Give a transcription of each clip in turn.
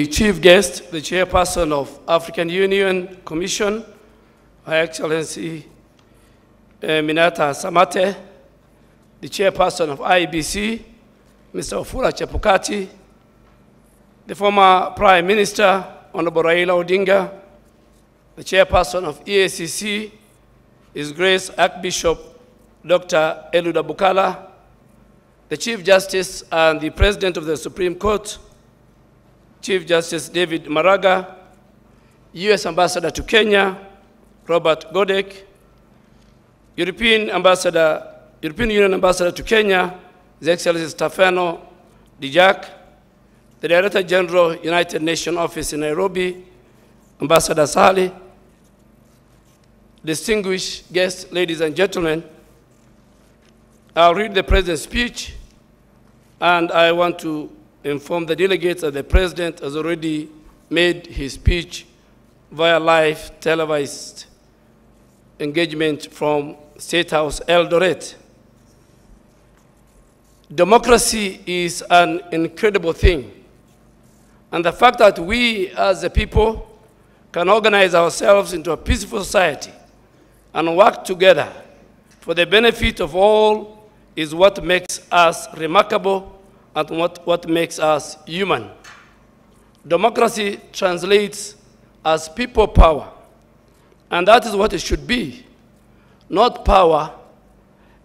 The chief guest, the chairperson of African Union Commission, Her Excellency Minata Samate, the chairperson of IEBC, Mr. Ofula Chepukati, the former Prime Minister, Honorable Raila Odinga, the chairperson of EACC, His Grace Archbishop Dr. Eluda Bukala, the Chief Justice and the President of the Supreme Court, Chief Justice David Maraga, U.S. Ambassador to Kenya, Robert Godek, European Union Ambassador to Kenya, His Excellency Stefano Dijak, the Director General, United Nations Office in Nairobi, Ambassador Sali, distinguished guests, ladies and gentlemen, I'll read the President's speech, and I want to inform the delegates that the President has already made his speech via live televised engagement from State House Eldoret. Democracy is an incredible thing. And the fact that we as a people can organize ourselves into a peaceful society and work together for the benefit of all is what makes us remarkable and what makes us human. Democracy translates as people power, and that is what it should be, not power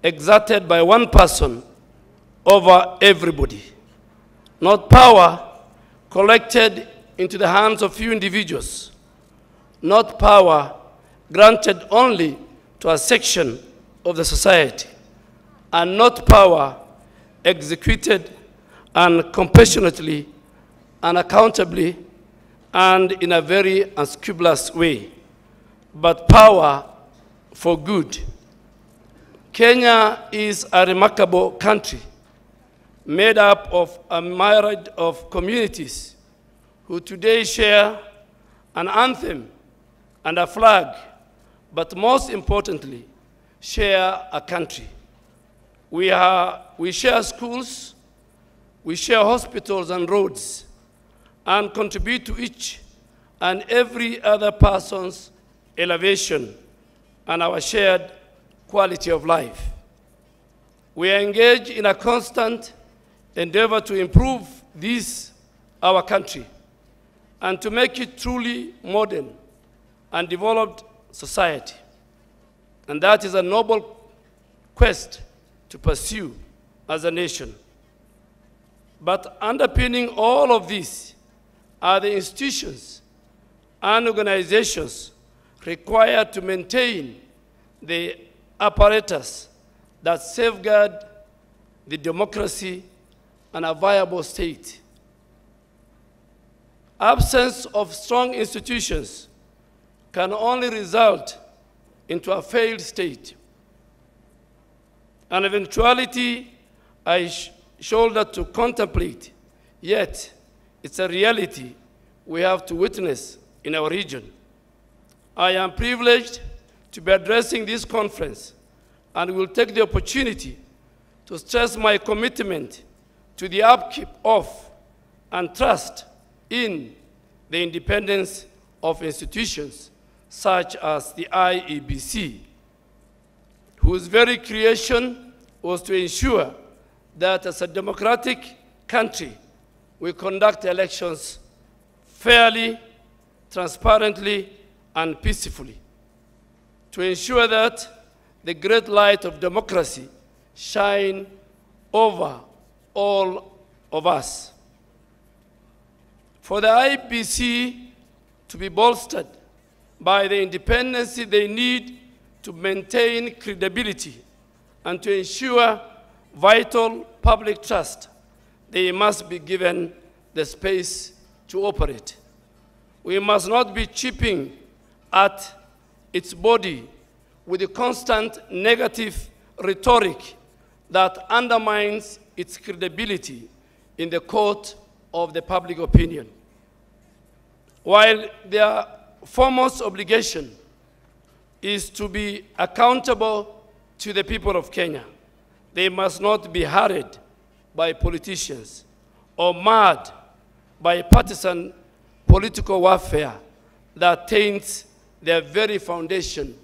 exerted by one person over everybody, not power collected into the hands of few individuals, not power granted only to a section of the society, and not power executed and compassionately and accountably and in a very unscrupulous way, but power for good. Kenya is a remarkable country made up of a myriad of communities who today share an anthem and a flag, but most importantly, share a country. We share schools, we share hospitals and roads, and contribute to each and every other person's elevation and our shared quality of life. We are engaged in a constant endeavor to improve this, our country, and to make it truly modern and developed society. And that is a noble quest to pursue as a nation. But underpinning all of this are the institutions and organizations required to maintain the apparatus that safeguard the democracy and a viable state. Absence of strong institutions can only result into a failed state. An eventuality I shoulder to contemplate, yet it's a reality we have to witness in our region. I am privileged to be addressing this conference and will take the opportunity to stress my commitment to the upkeep of and trust in the independence of institutions such as the IEBC, whose very creation was to ensure that as a democratic country, we conduct elections fairly, transparently, and peacefully, to ensure that the great light of democracy shine over all of us. For the IEBC to be bolstered by the independence they need to maintain credibility and to ensure vital public trust, they must be given the space to operate. We must not be chipping at its body with the constant negative rhetoric that undermines its credibility in the court of the public opinion. While their foremost obligation is to be accountable to the people of Kenya, they must not be hurried by politicians or marred by partisan political warfare that taints their very foundation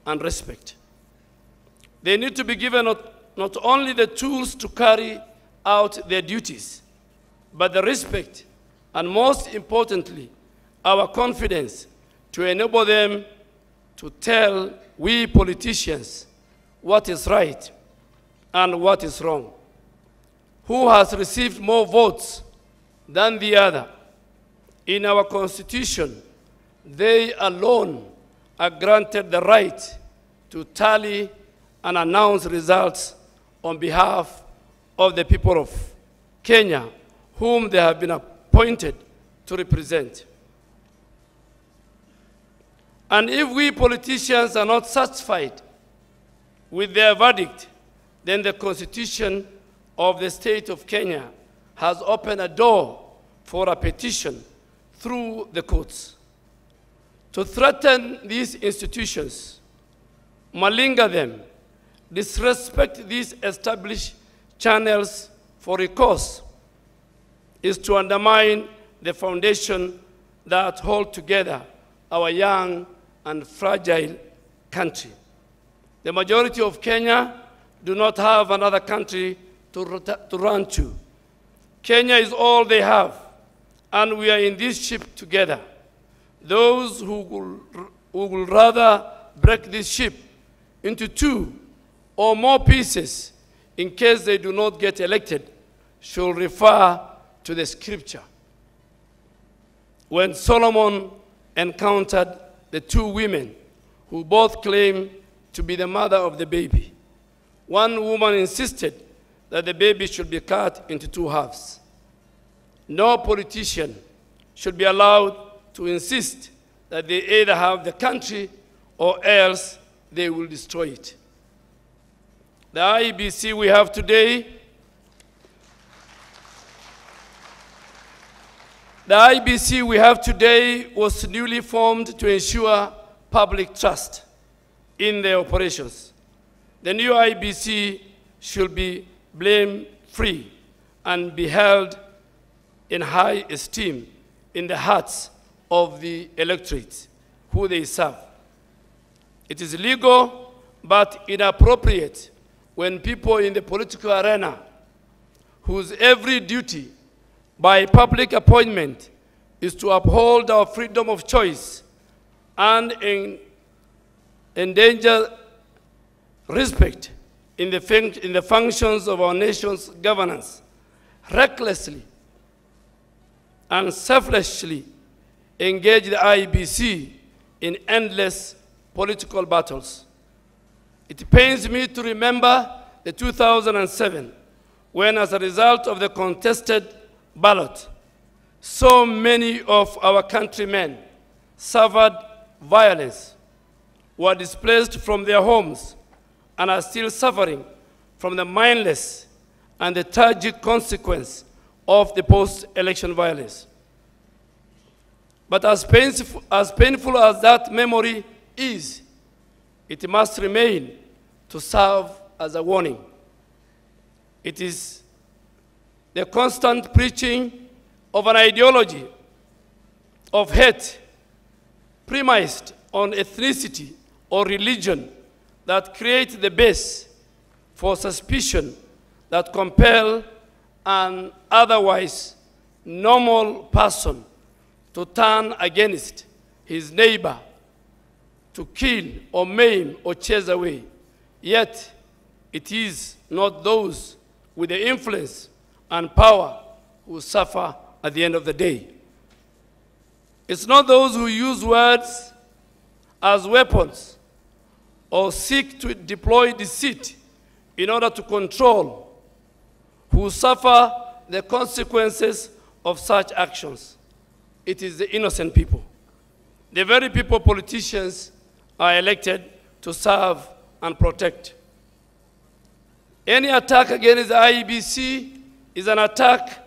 and respect. They need to be given not only the tools to carry out their duties, but the respect, and most importantly, our confidence to enable them to tell we politicians what is right and what is wrong, who has received more votes than the other. In our Constitution, they alone are granted the right to tally and announce results on behalf of the people of Kenya, whom they have been appointed to represent. And if we politicians are not satisfied with their verdict, then the Constitution of the state of Kenya has opened a door for a petition through the courts to threaten these institutions, malinger them, disrespect these established channels for recourse, is to undermine the foundation that hold together our young and fragile country. The majority of Kenya do not have another country to run to. Kenya is all they have, and we are in this ship together. Those who will rather break this ship into two or more pieces in case they do not get elected should refer to the scripture. When Solomon encountered the two women who both claimed to be the mother of the baby, one woman insisted that the baby should be cut into two halves. No politician should be allowed to insist that they either have the country or else they will destroy it. The IEBC we have today, was newly formed to ensure public trust in their operations. The new IEBC should be blame-free and be held in high esteem in the hearts of the electorate who they serve. It is legal but inappropriate when people in the political arena, whose every duty by public appointment is to uphold our freedom of choice and endanger respect in the functions of our nation's governance, recklessly and selflessly engage the IEBC in endless political battles. It pains me to remember the 2007, when as a result of the contested ballot, so many of our countrymen suffered violence, were displaced from their homes, and are still suffering from the mindless and the tragic consequence of the post-election violence. But as painful as that memory is, it must remain to serve as a warning. It is the constant preaching of an ideology of hate premised on ethnicity or religion that creates the base for suspicion that compel an otherwise normal person to turn against his neighbor, to kill or maim or chase away. Yet, it is not those with the influence and power who suffer at the end of the day. It's not those who use words as weapons or seek to deploy deceit in order to control who suffer the consequences of such actions. It is the innocent people, the very people politicians are elected to serve and protect. Any attack against the IEBC is an attack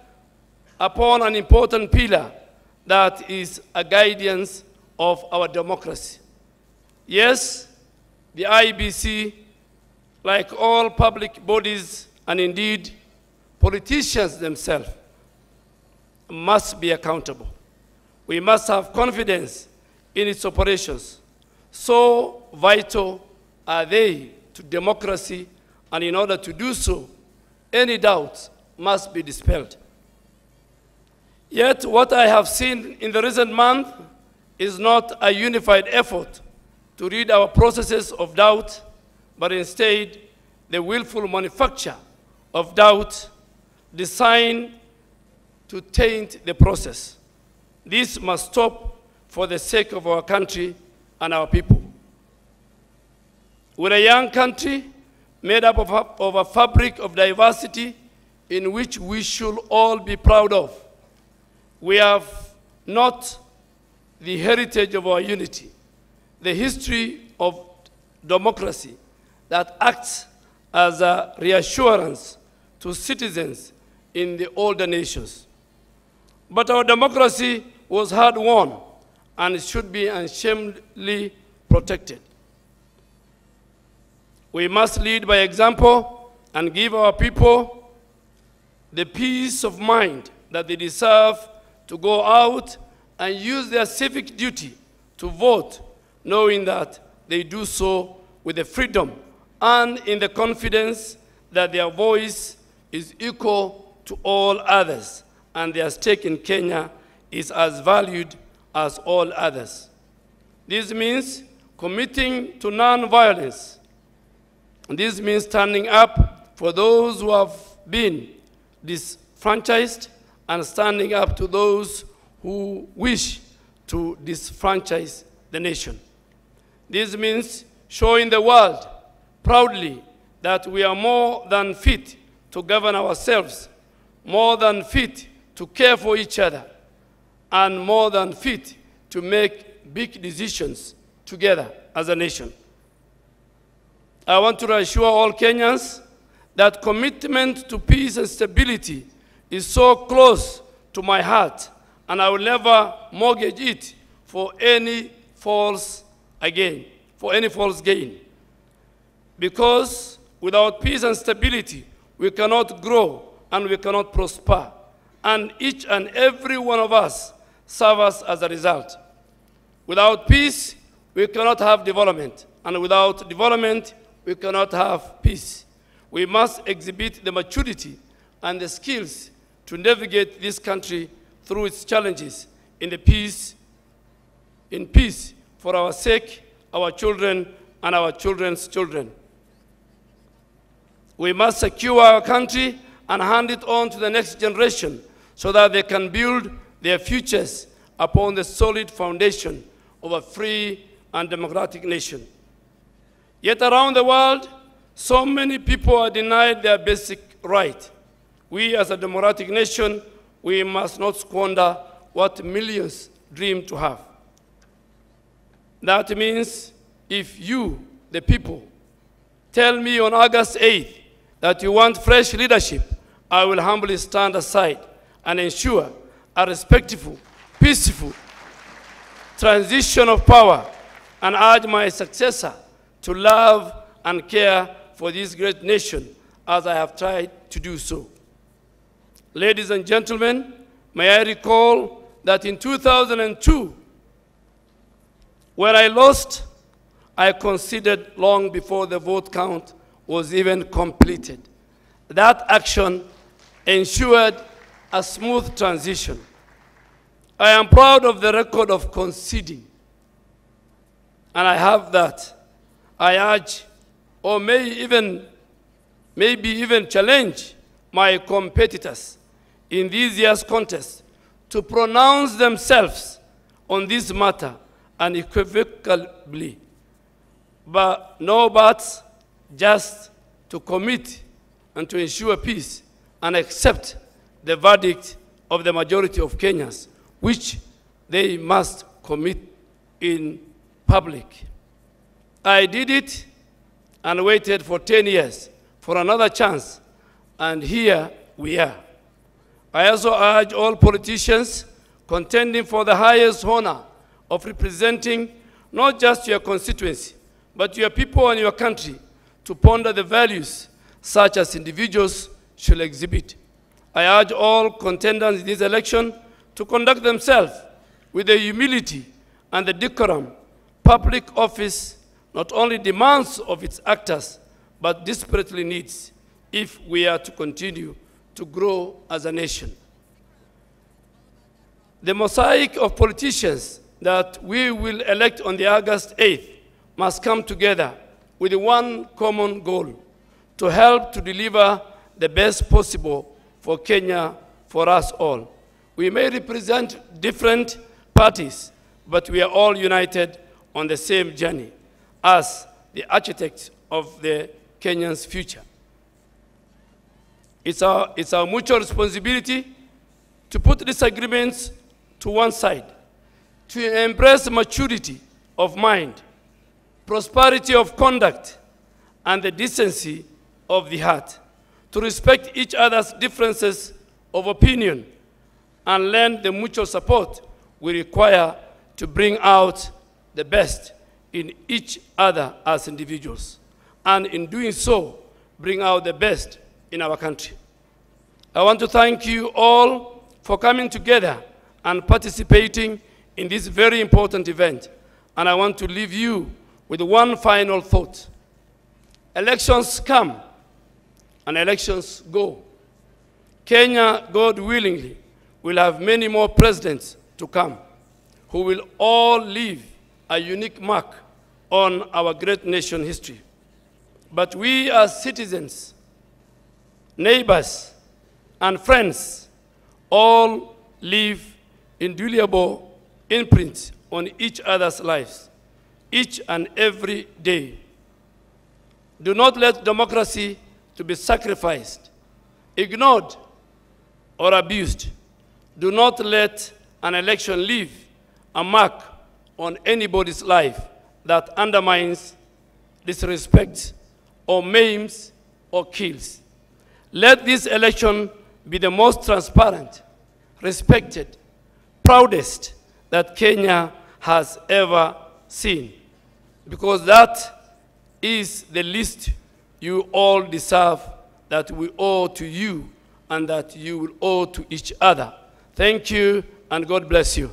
upon an important pillar that is a guidance of our democracy. Yes, the IEBC, like all public bodies and indeed politicians themselves, must be accountable. We must have confidence in its operations. So vital are they to democracy, and in order to do so, any doubt must be dispelled. Yet what I have seen in the recent month is not a unified effort to rid our processes of doubt, but instead the willful manufacture of doubt designed to taint the process. This must stop for the sake of our country and our people. We're a young country made up of a fabric of diversity in which we should all be proud of. We have not the heritage of our unity, the history of democracy that acts as a reassurance to citizens in the older nations. But our democracy was hard-won and should be unashamedly protected. We must lead by example and give our people the peace of mind that they deserve to go out and use their civic duty to vote, knowing that they do so with the freedom and in the confidence that their voice is equal to all others, and their stake in Kenya is as valued as all others. This means committing to non-violence. This means standing up for those who have been disfranchised and standing up to those who wish to disfranchise the nation. This means showing the world proudly that we are more than fit to govern ourselves, more than fit to care for each other, and more than fit to make big decisions together as a nation. I want to reassure all Kenyans that commitment to peace and stability is so close to my heart, and I will never mortgage it for any false gain. Because without peace and stability, we cannot grow and we cannot prosper. And each and every one of us suffers as a result. Without peace, we cannot have development. And without development, we cannot have peace. We must exhibit the maturity and the skills to navigate this country through its challenges in peace for our sake, our children, and our children's children. We must secure our country and hand it on to the next generation so that they can build their futures upon the solid foundation of a free and democratic nation. Yet around the world, so many people are denied their basic right. We as a democratic nation, we must not squander what millions dream to have. That means if you, the people, tell me on August 8th that you want fresh leadership, I will humbly stand aside and ensure a respectful, peaceful transition of power and urge my successor to love and care for this great nation as I have tried to do so. Ladies and gentlemen, may I recall that in 2002, when I lost, I considered long before the vote count was even completed. That action ensured a smooth transition. I am proud of the record of conceding, and I have that. I urge, or maybe even challenge my competitors in this year's contest to pronounce themselves on this matter unequivocally, but no buts, just to commit and to ensure peace and accept the verdict of the majority of Kenyans, which they must commit in public. I did it and waited for 10 years for another chance, and here we are. I also urge all politicians contending for the highest honor of representing not just your constituency, but your people and your country to ponder the values such as individuals should exhibit. I urge all contenders in this election to conduct themselves with the humility and the decorum public office not only demands of its actors, but desperately needs if we are to continue to grow as a nation. The mosaic of politicians that we will elect on the August 8th must come together with one common goal: to help to deliver the best possible for Kenya, for us all. We may represent different parties, but we are all united on the same journey as the architects of the Kenyan's future. It's our mutual responsibility to put disagreements to one side, to embrace maturity of mind, prosperity of conduct, and the decency of the heart, to respect each other's differences of opinion and lend the mutual support we require to bring out the best in each other as individuals, and in doing so, bring out the best in our country. I want to thank you all for coming together and participating in this very important event. And I want to leave you with one final thought. Elections come and elections go. Kenya, God willingly, will have many more presidents to come who will all leave a unique mark on our great nation history. But we as citizens, neighbors, and friends all leave indelible imprints on each other's lives, each and every day. Do not let democracy to be sacrificed, ignored, or abused. Do not let an election leave a mark on anybody's life that undermines, disrespects, or maims, or kills. Let this election be the most transparent, respected, proudest that Kenya has ever seen, because that is the least you all deserve, that we owe to you and that you will owe to each other. Thank you, and God bless you.